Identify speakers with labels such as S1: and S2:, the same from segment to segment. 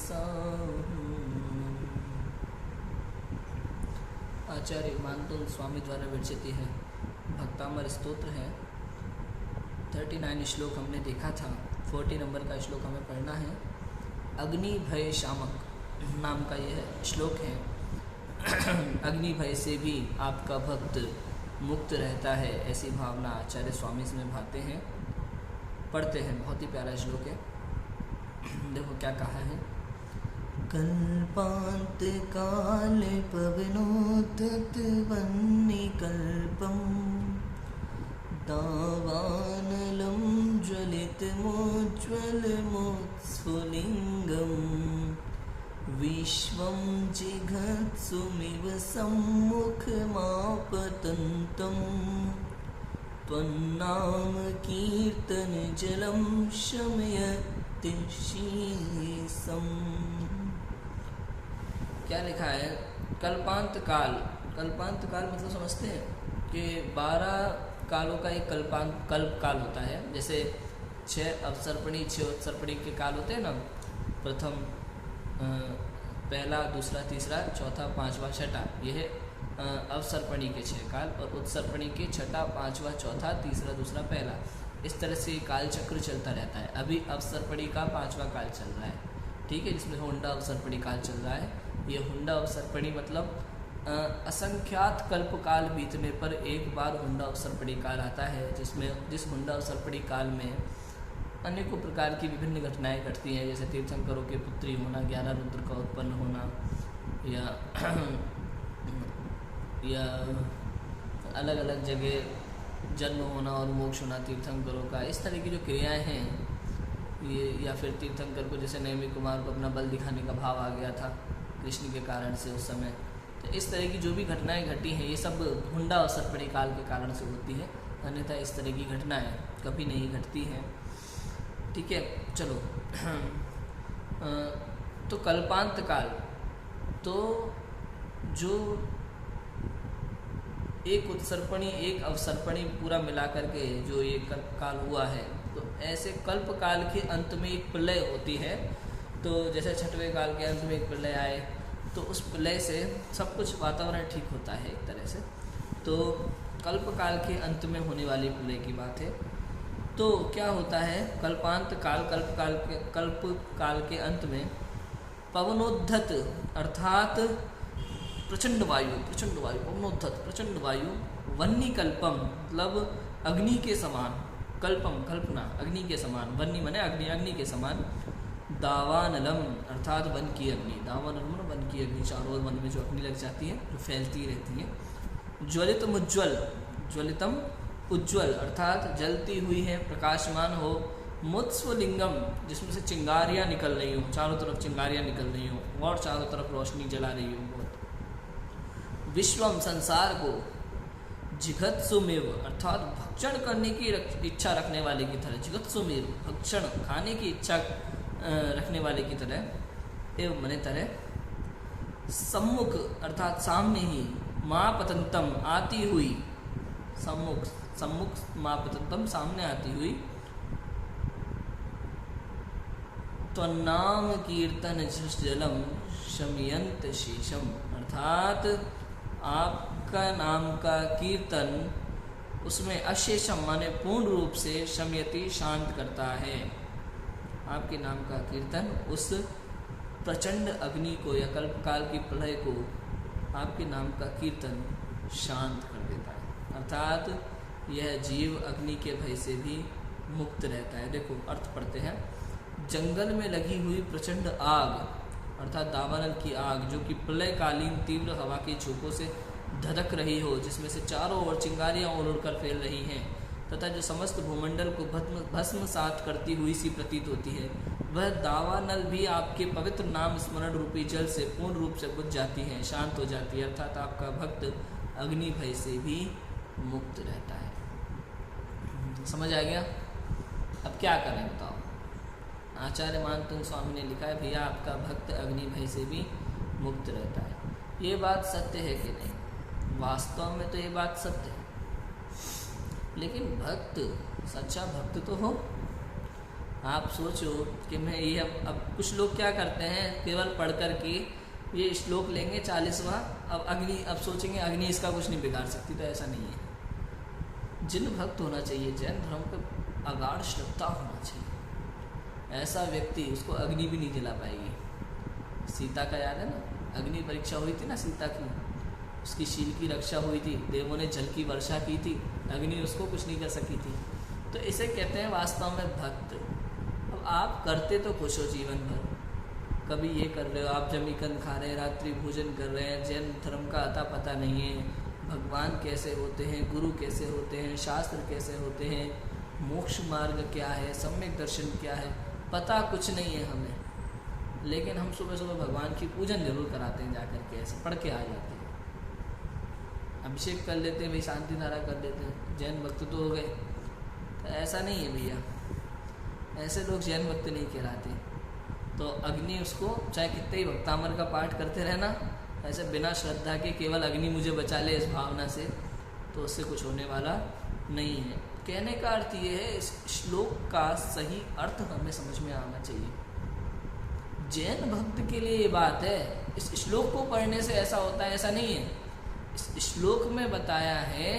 S1: साहू। आचार्य मानतुंग स्वामी द्वारा विरचित है भक्तामर स्तोत्र है। 39 श्लोक हमने देखा था। 40 नंबर का श्लोक हमें पढ़ना है। अग्नि भय शामक नाम का यह श्लोक है। अग्नि भय से भी आपका भक्त मुक्त रहता है, ऐसी भावना आचार्य स्वामी इसमें भाते हैं। पढ़ते हैं, बहुत ही प्यारा श्लोक है। देखो क्या कहा है। कल्पांत काल पवनोद्धत वह्निकल्पम दावानलं ज्वलितमोज्ज्वलमोत्स्फुलिङ्गं विश्वं जिघत्सुमिव सम्मुखमापतन्तं त्वन्नाम कीर्तनजलं शमयति शीसम्। क्या लिखा है? कल्पांत काल। कल्पांत काल मतलब समझते हैं कि 12 कालों का एक कल्प काल होता है। जैसे 6 अवसर्पणी 6 उत्सर्पणी के काल होते हैं ना। प्रथम, पहला, दूसरा, तीसरा, चौथा, पांचवा, छठा, यह अवसर्पणी के 6 काल। और उत्सर्पणी के छठा, पांचवा, चौथा, तीसरा, दूसरा, पहला, इस तरह से काल चक्र चलता रहता है। अभी अवसर्पणी का 5वां काल चल रहा है, ठीक है, जिसमें हुंडा अवसर्पणी काल चल रहा है। ये हुंडा अवसर्पणी मतलब असंख्यात कल्प काल बीतने पर एक बार हुंडा अवसर्पणी काल आता है, जिस हुंडा अवसर्पणी काल में अनेकों प्रकार की विभिन्न घटनाएं घटती हैं। जैसे तीर्थंकरों के पुत्री होना, 11 रुद्र का उत्पन्न होना, या अलग अलग जगह जन्म होना और मोक्ष होना तीर्थंकरों का। इस तरह की जो क्रियाएं हैं ये, या फिर तीर्थंकर को जैसे नैमी कुमार को अपना बल दिखाने का भाव आ गया था कृष्ण के कारण से उस समय। तो इस तरह की जो भी घटनाएं घटी हैं ये सब हुंडा अवसर्पणी काल के कारण से होती है, अन्यथा इस तरह की घटनाएं कभी नहीं घटती हैं, ठीक है। चलो तो कल्पांत काल, तो जो एक उत्सर्पणी एक अवसर्पणी पूरा मिला करके जो ये कल्प काल हुआ है, तो ऐसे कल्प काल के अंत में एक प्रलय होती है। तो जैसे 6वें काल के अंत में एक प्रलय आए तो उस प्रलय से सब कुछ वातावरण ठीक होता है एक तरह से। तो कल्प काल के अंत में होने वाली प्रलय की बात है। तो क्या होता है कल्पांत काल, कल्प काल के अंत में पवनोद्धत अर्थात प्रचंड वायु, पवनोद्धत प्रचंड वायु, वह्निकल्पम मतलब अग्नि के समान, कल्पम कल्पना अग्नि के समान, वह्नि माने अग्नि के समान, दावानलम अर्थात वन की अग्नि, दावानलम वन की अग्नि, चारों ओर वन में जो अग्नि लग जाती है जो फैलती रहती है। ज्वलितम उज्ज्वल अर्थात जलती हुई है, प्रकाशमान हो, मुत्स्वलिंगम जिसमें से चिंगारियाँ निकल रही हो, चारों तरफ चिंगारियाँ निकल रही हो और चारों तरफ रोशनी जला रही हो बहुत। विश्वम संसार को, जिघत्सुमेव अर्थात भक्षण करने की इच्छा रखने वाले की तरह, जिघत्सुमेव भक्षण खाने की इच्छा रखने वाले की तरह, एवं मने तरह, सम्मुख अर्थात सामने ही, माँ पतंतम आती हुई, सम्मुख माँ पतंतम सामने आती हुई, त्वन्नाम कीर्तन जलम शमयंत शेषम अर्थात आपका नाम का कीर्तन उसमें अशेषम माने पूर्ण रूप से शमयति शांत करता है। आपके नाम का कीर्तन उस प्रचंड अग्नि को या कल्पकाल की प्रलय को, आपके नाम का कीर्तन शांत कर देता है। अर्थात यह जीव अग्नि के भय से भी मुक्त रहता है। देखो अर्थ पढ़ते हैं। जंगल में लगी हुई प्रचंड आग अर्थात दावानल की आग, जो कि प्रलयकालीन तीव्र हवा के झोंकों से धधक रही हो, जिसमें से चारों ओर चिंगारियां उड़ उड़कर फैल रही हैं तथा जो समस्त भूमंडल को भस्म सात करती हुई सी प्रतीत होती है, वह दावानल भी आपके पवित्र नाम स्मरण रूपी जल से पूर्ण रूप से बुझ जाती है, शांत हो जाती है। अर्थात आपका भक्त अग्नि भय से भी मुक्त रहता है। समझ आ गया? अब क्या करें बताओ? आचार्य मानतुंग स्वामी ने लिखा है भैया आपका भक्त अग्नि भय से भी मुक्त रहता है। ये बात सत्य है कि नहीं? वास्तव में तो ये बात सत्य है, लेकिन भक्त सच्चा भक्त तो हो आप सोचो कि मैं ये अब कुछ लोग क्या करते हैं, केवल पढ़ कर के ये श्लोक लेंगे 40वां, अब सोचेंगे अग्नि इसका कुछ नहीं बिगाड़ सकती। तो ऐसा नहीं है। जिन भक्त होना चाहिए, जैन धर्म पर अगाध श्रद्धा होना चाहिए, ऐसा व्यक्ति, उसको अग्नि भी नहीं जला पाएगी। सीता का याद है ना, अग्नि परीक्षा हुई थी ना सीता की, उसकी शील की रक्षा हुई थी, देवों ने जल की वर्षा की थी, अग्नि उसको कुछ नहीं कर सकी थी। तो इसे कहते हैं वास्तव में भक्त। अब आप करते तो खुश हो जीवन भर, कभी ये कर रहे हो, आप जमीकंद खा रहे हैं, रात्रि भोजन कर रहे हैं, जैन धर्म का अता पता नहीं है, भगवान कैसे होते हैं, गुरु कैसे होते हैं, शास्त्र कैसे होते हैं, मोक्ष मार्ग क्या है, सम्यक दर्शन क्या है, पता कुछ नहीं है हमें। लेकिन हम सुबह सुबह भगवान की पूजन जरूर कराते हैं, जाकर के ऐसे पढ़ के आ जाते हैं, अभिषेक कर लेते हैं, भाई शांति धारा कर लेते हैं, जैन भक्त तो हो गए। तो ऐसा नहीं है भैया, ऐसे लोग जैन भक्त नहीं कहलाते। तो अग्नि उसको चाहे कितने ही भक्तामर का पाठ करते रहना, ऐसे बिना श्रद्धा के केवल अग्नि मुझे बचा ले इस भावना से, तो उससे कुछ होने वाला नहीं है। कहने का अर्थ ये है, इस श्लोक का सही अर्थ हमें समझ में आना चाहिए। जैन भक्त के लिए ये बात है, इस श्लोक को पढ़ने से ऐसा होता है, ऐसा नहीं है। इस श्लोक में बताया है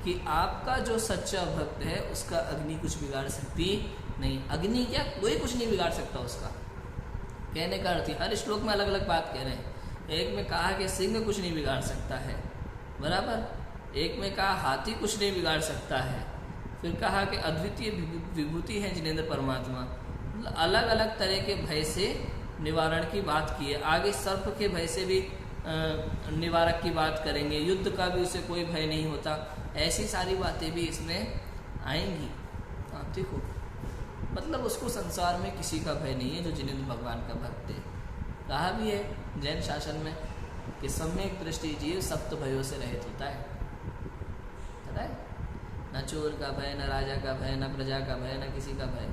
S1: कि आपका जो सच्चा भक्त है उसका अग्नि कुछ बिगाड़ सकती नहीं। अग्नि क्या, कोई कुछ नहीं बिगाड़ सकता उसका। कहने का अर्थ, हर श्लोक में अलग अलग बात कह रहे हैं। एक में कहा कि सिंह कुछ नहीं बिगाड़ सकता है, बराबर। एक में कहा हाथी कुछ नहीं बिगाड़ सकता है। फिर कहा कि अद्वितीय विभूति है जिनेंद्र परमात्मा। अलग अलग तरह के भय से निवारण की बात की है। आगे सर्प के भय से भी निवारक की बात करेंगे, युद्ध का भी उसे कोई भय नहीं होता। ऐसी सारी बातें भी इसमें आएंगी। आप देखो, मतलब उसको संसार में किसी का भय नहीं है जो जिनेंद्र भगवान का भक्त है। कहा भी है जैन शासन में कि सम्यक दृष्टि जीव सप्त भयों से रहित होता है। पता है, न चोर का भय, न राजा का भय, न प्रजा का भय, न किसी का भय,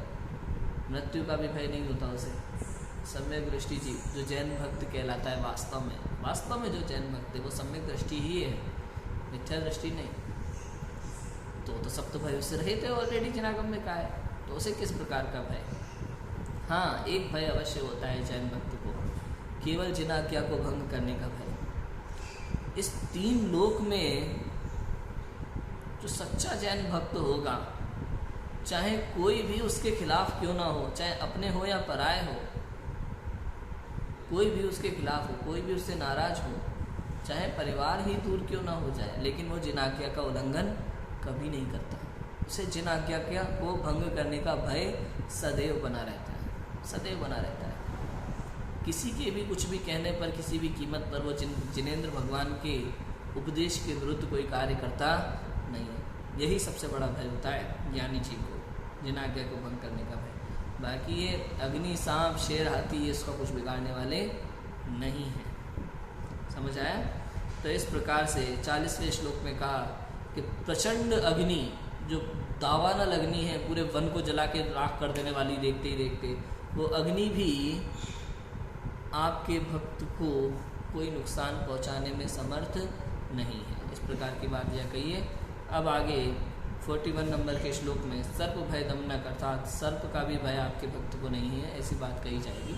S1: मृत्यु का भी भय नहीं होता उसे। सम्यक दृष्टि जीव जो जैन भक्त कहलाता है, वास्तव में जो जैन भक्त है वो सम्यक दृष्टि ही है, मिथ्या दृष्टि नहीं। तो सप्त भयों से रहित है, ऑलरेडी जिनागम में कहा है। तो उसे किस प्रकार का भय? हाँ, एक भय अवश्य होता है जैन भक्त को, केवल जिनाज्ञा को भंग करने का भय। इस तीन लोक में जो सच्चा जैन भक्त होगा, चाहे कोई भी उसके खिलाफ क्यों ना हो, चाहे अपने हो या पराये हो, कोई भी उसके खिलाफ हो, कोई भी उससे नाराज हो, चाहे परिवार ही दूर क्यों ना हो जाए, लेकिन वो जिनाज्ञा का उल्लंघन कभी नहीं करता। उसे जिनाज्ञा को भंग करने का भय सदैव बना रहता है, सदैव बना रहता है। किसी के भी कुछ भी कहने पर, किसी भी कीमत पर वो जिनेंद्र भगवान के उपदेश के विरुद्ध कोई कार्य करता नहीं है। यही सबसे बड़ा भय होता है ज्ञानी जी को, जिनाज्ञा को भंग करने का भय। बाकी ये अग्नि, सांप, शेर, हाथी, ये इसका कुछ बिगाड़ने वाले नहीं हैं। समझ आया? तो इस प्रकार से 40वें श्लोक में कहा कि प्रचंड अग्नि, जो दावानल अग्नि है, पूरे वन को जला के राख कर देने वाली, देखते ही देखते, वो अग्नि भी आपके भक्त को कोई नुकसान पहुंचाने में समर्थ नहीं है। इस प्रकार की बात यह कही है। अब आगे 41 नंबर के श्लोक में सर्प भय दमनक, अर्थात सर्प का भी भय आपके भक्त को नहीं है, ऐसी बात कही जाएगी।